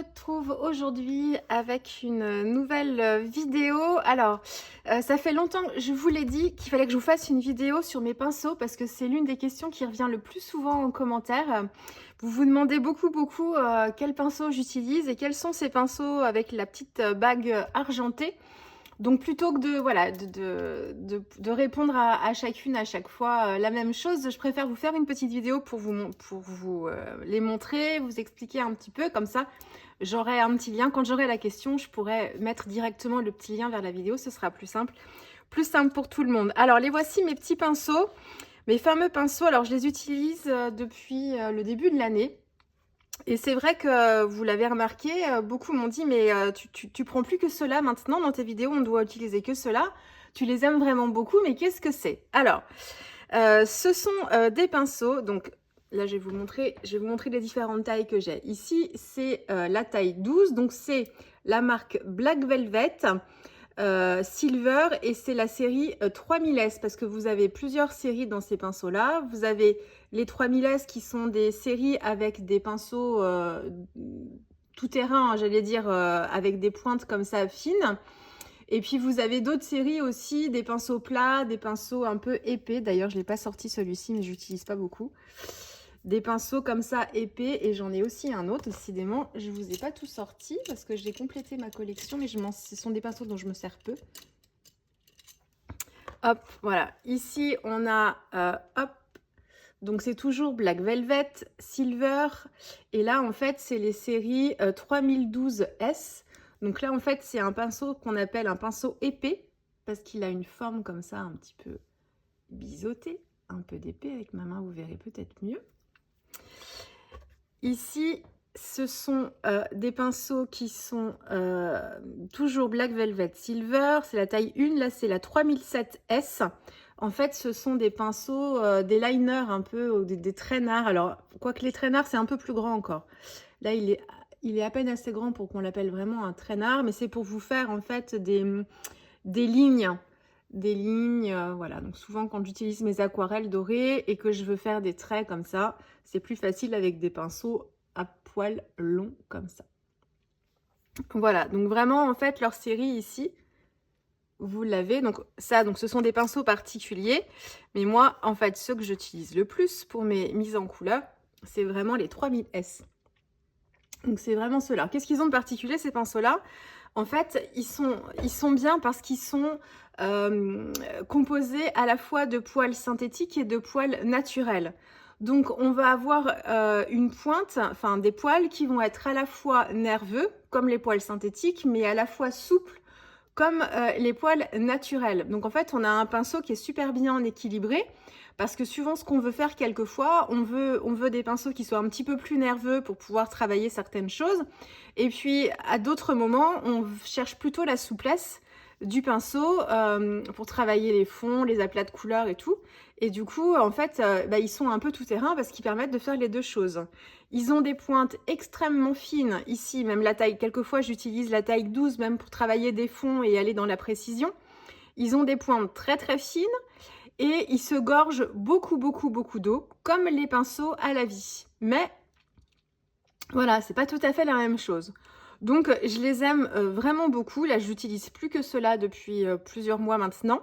retrouve aujourd'hui avec une nouvelle vidéo. Alors, ça fait longtemps que je vous l'ai dit qu'il fallait que je vous fasse une vidéo sur mes pinceaux parce que c'est l'une des questions qui revient le plus souvent en commentaire. Vous vous demandez beaucoup quels pinceaux j'utilise et quels sont ces pinceaux avec la petite bague argentée. Donc plutôt que de répondre à chacune à chaque fois la même chose, je préfère vous faire une petite vidéo pour vous les montrer, vous expliquer un petit peu. Comme ça, j'aurai un petit lien. Quand j'aurai la question, je pourrai mettre directement le petit lien vers la vidéo. Ce sera plus simple pour tout le monde. Alors, les voici mes petits pinceaux, mes fameux pinceaux. Alors, je les utilise depuis le début de l'année. Et c'est vrai que vous l'avez remarqué, beaucoup m'ont dit mais tu prends plus que cela maintenant dans tes vidéos, on doit utiliser que cela. Tu les aimes vraiment beaucoup, mais qu'est-ce que c'est? Alors, ce sont des pinceaux, donc là je vais vous montrer les différentes tailles que j'ai. Ici, c'est la taille 12, donc c'est la marque Black Velvet. Silver, et c'est la série 3000S parce que vous avez plusieurs séries dans ces pinceaux là. Vous avez les 3000S qui sont des séries avec des pinceaux tout terrain, hein, j'allais dire avec des pointes comme ça fines, et puis vous avez d'autres séries aussi, des pinceaux plats, des pinceaux un peu épais. D'ailleurs je l'ai pas sorti celui-ci mais j'utilise pas beaucoup. Des pinceaux comme ça épais, et j'en ai aussi un autre. Décidément, je vous ai pas tout sorti parce que j'ai complété ma collection, mais ce sont des pinceaux dont je me sers peu. Hop, voilà. Ici, on a, hop, donc c'est toujours Black Velvet, Silver, et là, en fait, c'est les séries 3012S. Donc là, en fait, c'est un pinceau qu'on appelle un pinceau épais parce qu'il a une forme comme ça, un petit peu biseautée, un peu d'épais. Avec ma main, vous verrez peut-être mieux. Ici, ce sont des pinceaux qui sont toujours Black Velvet Silver. C'est la taille 1, là c'est la 3007S. En fait, ce sont des pinceaux, des liners un peu, des traînards. Alors, quoique les traînards, c'est un peu plus grand encore. Là, il est à peine assez grand pour qu'on l'appelle vraiment un traînard, mais c'est pour vous faire en fait des lignes. Voilà. Donc souvent quand j'utilise mes aquarelles dorées et que je veux faire des traits comme ça, c'est plus facile avec des pinceaux à poils longs comme ça. Voilà, donc vraiment en fait leur série ici, vous l'avez. Donc ça, donc ce sont des pinceaux particuliers, mais moi en fait ceux que j'utilise le plus pour mes mises en couleur, c'est vraiment les 3000S. Donc c'est vraiment ceux-là. Qu'est-ce qu'ils ont de particulier ces pinceaux-là? En fait, ils sont bien parce qu'ils sont composés à la fois de poils synthétiques et de poils naturels. Donc, on va avoir une pointe, enfin des poils qui vont être à la fois nerveux, comme les poils synthétiques, mais à la fois souples, comme les poils naturels. Donc, en fait, on a un pinceau qui est super bien équilibré. Parce que suivant ce qu'on veut faire quelquefois, on veut des pinceaux qui soient un petit peu plus nerveux pour pouvoir travailler certaines choses. Et puis, à d'autres moments, on cherche plutôt la souplesse du pinceau pour travailler les fonds, les aplats de couleurs et tout. Et du coup, en fait, ils sont un peu tout terrain parce qu'ils permettent de faire les deux choses. Ils ont des pointes extrêmement fines. Ici, même la taille, quelquefois, j'utilise la taille 12 même pour travailler des fonds et aller dans la précision. Ils ont des pointes très très fines. Et ils se gorgent beaucoup d'eau, comme les pinceaux à la vie. Mais voilà, c'est pas tout à fait la même chose. Donc je les aime vraiment beaucoup. Là, j'utilise plus que cela depuis plusieurs mois maintenant.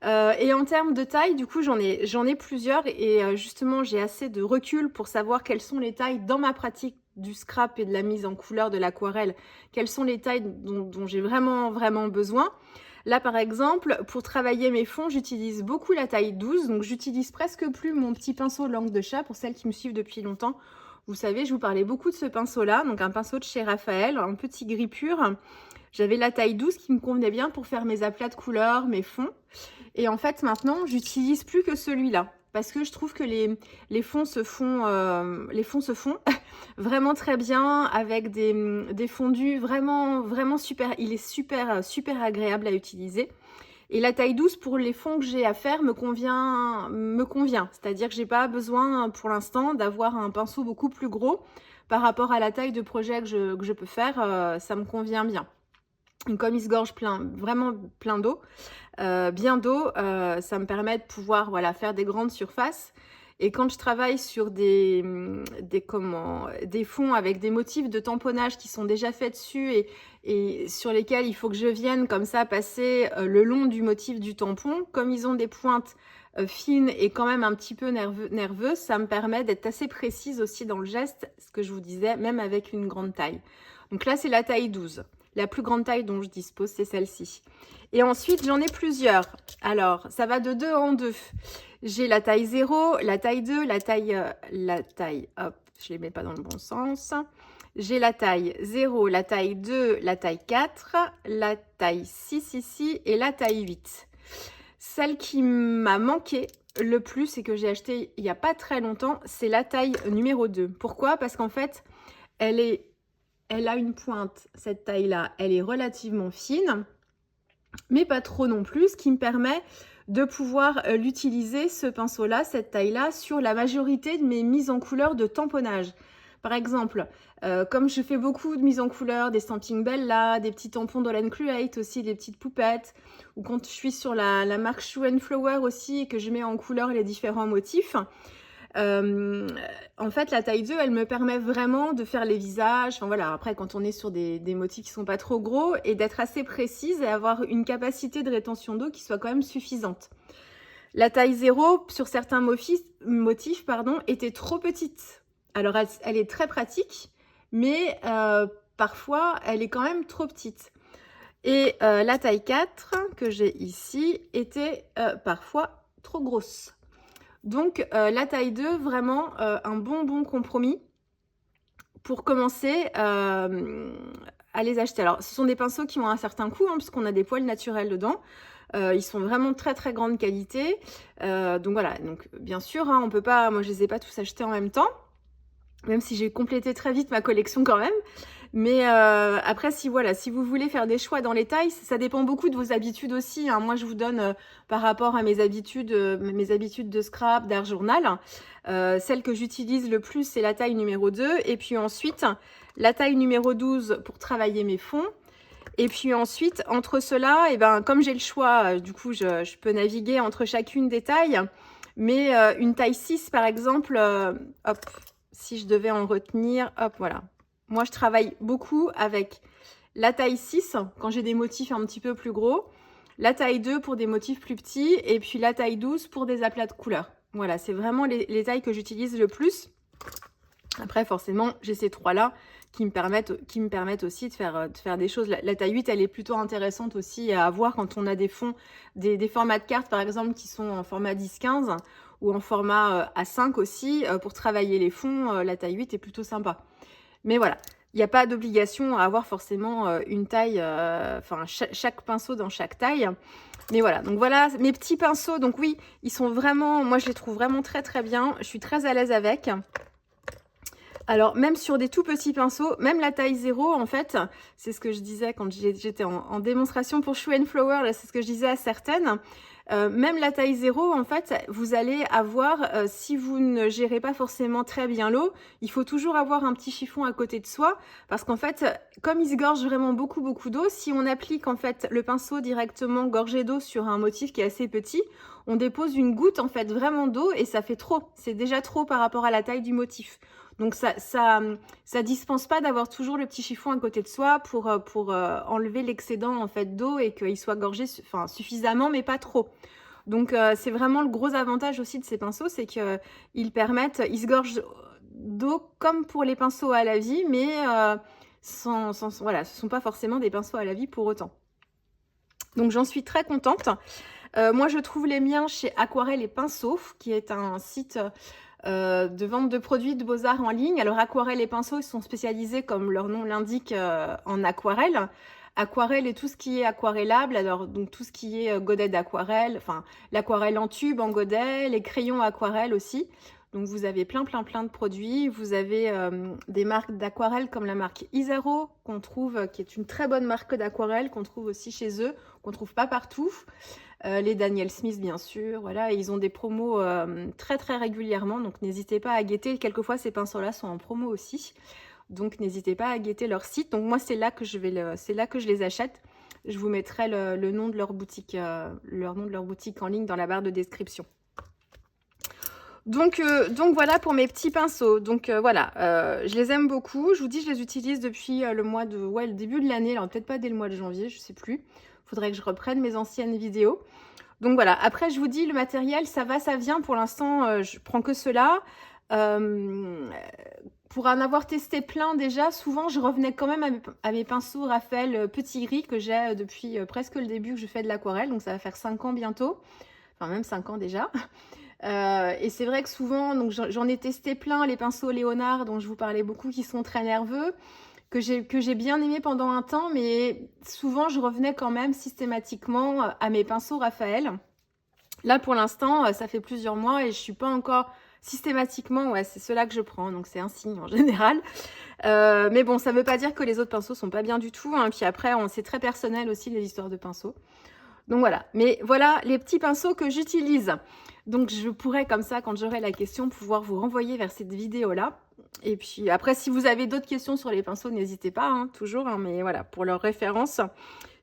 Et en termes de taille, du coup, j'en ai plusieurs. Et justement, j'ai assez de recul pour savoir quelles sont les tailles dans ma pratique du scrap et de la mise en couleur de l'aquarelle. Quelles sont les tailles dont j'ai vraiment besoin. Là, par exemple, pour travailler mes fonds, j'utilise beaucoup la taille 12. Donc, j'utilise presque plus mon petit pinceau langue de chat. Pour celles qui me suivent depuis longtemps, vous savez, je vous parlais beaucoup de ce pinceau-là. Donc, un pinceau de chez Raphaël, un petit gris pur. J'avais la taille 12 qui me convenait bien pour faire mes aplats de couleurs, mes fonds. Et en fait, maintenant, j'utilise plus que celui-là. Parce que je trouve que les fonds se font vraiment très bien avec des fondus vraiment super. Il est super agréable à utiliser. Et la taille 12 pour les fonds que j'ai à faire me convient. C'est-à-dire que j'ai pas besoin pour l'instant d'avoir un pinceau beaucoup plus gros par rapport à la taille de projet que je peux faire. Ça me convient bien. Et comme il se gorge vraiment plein d'eau, bien d'eau, ça me permet de pouvoir faire des grandes surfaces. Et quand je travaille sur des fonds avec des motifs de tamponnage qui sont déjà faits dessus et sur lesquels il faut que je vienne comme ça passer le long du motif du tampon, comme ils ont des pointes fines et quand même un petit peu nerveuses, ça me permet d'être assez précise aussi dans le geste, ce que je vous disais, même avec une grande taille. Donc là, c'est la taille 12. La plus grande taille dont je dispose, c'est celle-ci. Et ensuite, j'en ai plusieurs. Alors, ça va de 2 en 2. J'ai la taille 0, la taille 2, la taille, hop, je les mets pas dans le bon sens. J'ai la taille 0, la taille 2, la taille 4, la taille 6 ici et la taille 8. Celle qui m'a manqué le plus et que j'ai acheté il n'y a pas très longtemps, c'est la taille numéro 2. Pourquoi? Parce qu'en fait, elle a une pointe, cette taille-là, elle est relativement fine, mais pas trop non plus, ce qui me permet de pouvoir l'utiliser, ce pinceau-là, cette taille-là, sur la majorité de mes mises en couleur de tamponnage. Par exemple, comme je fais beaucoup de mises en couleur, des Stampin' Bella, des petits tampons Doll & Create aussi, des petites poupettes, ou quand je suis sur la marque Shoe & Flower aussi et que je mets en couleur les différents motifs, en fait, la taille 2, elle me permet vraiment de faire les visages. Enfin voilà, après, quand on est sur des motifs qui sont pas trop gros et d'être assez précise et avoir une capacité de rétention d'eau qui soit quand même suffisante. La taille 0, sur certains motifs, était trop petite. Alors, elle est très pratique, mais parfois, elle est quand même trop petite. Et la taille 4, que j'ai ici, était parfois trop grosse. Donc, la taille 2, vraiment un bon compromis pour commencer à les acheter. Alors, ce sont des pinceaux qui ont un certain coût, hein, puisqu'on a des poils naturels dedans. Ils sont vraiment très grande qualité. Donc voilà, donc bien sûr, hein, on peut pas, moi je les ai pas tous achetés en même temps, même si j'ai complété très vite ma collection quand même. Mais après, si vous voulez faire des choix dans les tailles, ça dépend beaucoup de vos habitudes aussi, hein. Moi, je vous donne par rapport à mes habitudes de scrap, d'art journal. Celle que j'utilise le plus, c'est la taille numéro 2. Et puis ensuite, la taille numéro 12 pour travailler mes fonds. Et puis ensuite, entre cela, et ben, comme j'ai le choix, du coup, je peux naviguer entre chacune des tailles. Mais une taille 6, par exemple, hop, si je devais en retenir, hop, voilà. Moi, je travaille beaucoup avec la taille 6 quand j'ai des motifs un petit peu plus gros, la taille 2 pour des motifs plus petits et puis la taille 12 pour des aplats de couleurs. Voilà, c'est vraiment les tailles que j'utilise le plus. Après, forcément, j'ai ces trois-là qui me permettent aussi de faire des choses. La taille 8, elle est plutôt intéressante aussi à avoir quand on a des fonds, des formats de cartes, par exemple, qui sont en format 10-15 ou en format A5 aussi. Pour travailler les fonds, la taille 8 est plutôt sympa. Mais voilà, il n'y a pas d'obligation à avoir forcément une taille, enfin chaque pinceau dans chaque taille. Mais voilà, donc voilà mes petits pinceaux. Donc oui, ils sont vraiment, moi je les trouve vraiment très bien. Je suis très à l'aise avec. Alors, même sur des tout petits pinceaux, même la taille 0, en fait, c'est ce que je disais quand j'étais en démonstration pour Shoe & Flower, c'est ce que je disais à certaines, même la taille 0, en fait, vous allez avoir, si vous ne gérez pas forcément très bien l'eau, il faut toujours avoir un petit chiffon à côté de soi, parce qu'en fait, comme il se gorge vraiment beaucoup d'eau, si on applique en fait le pinceau directement gorgé d'eau sur un motif qui est assez petit, on dépose une goutte en fait vraiment d'eau et ça fait trop, c'est déjà trop par rapport à la taille du motif. Donc ça dispense pas d'avoir toujours le petit chiffon à côté de soi pour enlever l'excédent en fait d'eau et qu'il soit gorgé suffisamment mais pas trop. Donc c'est vraiment le gros avantage aussi de ces pinceaux, c'est qu'ils ils se gorgent d'eau comme pour les pinceaux à la vie, mais voilà, ce sont pas forcément des pinceaux à la vie pour autant. Donc j'en suis très contente. Moi je trouve les miens chez Aquarelle et Pinceaux, qui est un site de vente de produits de beaux-arts en ligne. Alors Aquarelle et Pinceaux, ils sont spécialisés, comme leur nom l'indique, en aquarelle. Aquarelle et tout ce qui est aquarellable, alors donc tout ce qui est godet d'aquarelle, enfin l'aquarelle en tube, en godet, les crayons aquarelle aussi. Donc vous avez plein de produits. Vous avez des marques d'aquarelle comme la marque Isaro qu'on trouve, qui est une très bonne marque d'aquarelle qu'on trouve aussi chez eux, qu'on trouve pas partout. Les Daniel Smith bien sûr, voilà, et ils ont des promos très régulièrement, donc n'hésitez pas à guetter. Quelquefois ces pinceaux-là sont en promo aussi, donc n'hésitez pas à guetter leur site. Donc moi c'est là que je les achète. Je vous mettrai le nom de leur boutique en ligne dans la barre de description. Donc voilà pour mes petits pinceaux. Donc voilà, je les aime beaucoup. Je vous dis, je les utilise depuis le début de l'année. Alors peut-être pas dès le mois de janvier, je sais plus. Faudrait que je reprenne mes anciennes vidéos. Donc voilà, après je vous dis, le matériel, ça va, ça vient. Pour l'instant, je prends que cela. Pour en avoir testé plein déjà, souvent je revenais quand même à mes pinceaux Raphaël Petit Gris que j'ai depuis presque le début que je fais de l'aquarelle. Donc ça va faire 5 ans bientôt. Enfin même 5 ans déjà. Et c'est vrai que souvent, donc j'en ai testé plein, les pinceaux Léonard dont je vous parlais beaucoup, qui sont très nerveux, que j'ai bien aimé pendant un temps, mais souvent je revenais quand même systématiquement à mes pinceaux Raphaël. Là pour l'instant, ça fait plusieurs mois et je suis pas encore systématiquement, ouais c'est ceux-là que je prends, donc c'est un signe en général. Mais bon, ça veut pas dire que les autres pinceaux sont pas bien du tout, hein. Puis après, c'est très personnel aussi les histoires de pinceaux. Donc voilà, mais voilà les petits pinceaux que j'utilise. Donc je pourrais comme ça, quand j'aurai la question, pouvoir vous renvoyer vers cette vidéo-là. Et puis après, si vous avez d'autres questions sur les pinceaux, n'hésitez pas, hein, toujours. Hein, mais voilà, pour leur référence,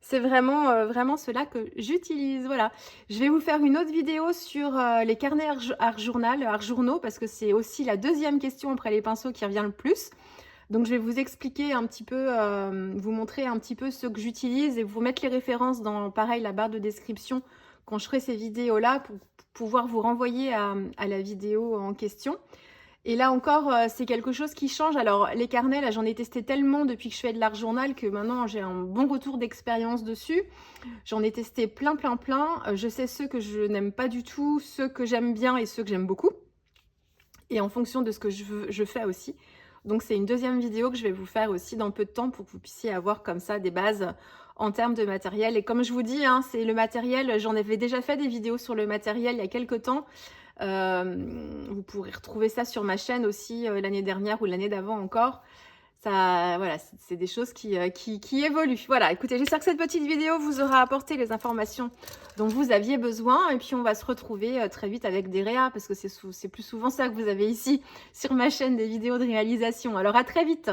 c'est vraiment, vraiment ceux-là que j'utilise. Voilà, je vais vous faire une autre vidéo sur les carnets art journaux, parce que c'est aussi la deuxième question après les pinceaux qui revient le plus. Donc je vais vous expliquer un petit peu, vous montrer un petit peu ce que j'utilise et vous mettre les références dans, pareil, la barre de description quand je ferai ces vidéos-là pour pouvoir vous renvoyer à la vidéo en question. Et là encore, c'est quelque chose qui change. Alors les carnets, là j'en ai testé tellement depuis que je fais de l'art journal que maintenant j'ai un bon retour d'expérience dessus. J'en ai testé plein. Je sais ceux que je n'aime pas du tout, ceux que j'aime bien et ceux que j'aime beaucoup. Et en fonction de ce que je fais aussi. Donc c'est une deuxième vidéo que je vais vous faire aussi dans peu de temps pour que vous puissiez avoir comme ça des bases en termes de matériel. Et comme je vous dis, hein, c'est le matériel, j'en avais déjà fait des vidéos sur le matériel il y a quelques temps. Vous pourrez retrouver ça sur ma chaîne aussi l'année dernière ou l'année d'avant encore. Ça, voilà, c'est des choses qui évoluent. Voilà, écoutez, j'espère que cette petite vidéo vous aura apporté les informations dont vous aviez besoin. Et puis, on va se retrouver très vite avec des réas, parce que c'est plus souvent ça que vous avez ici sur ma chaîne, des vidéos de réalisation. Alors, à très vite!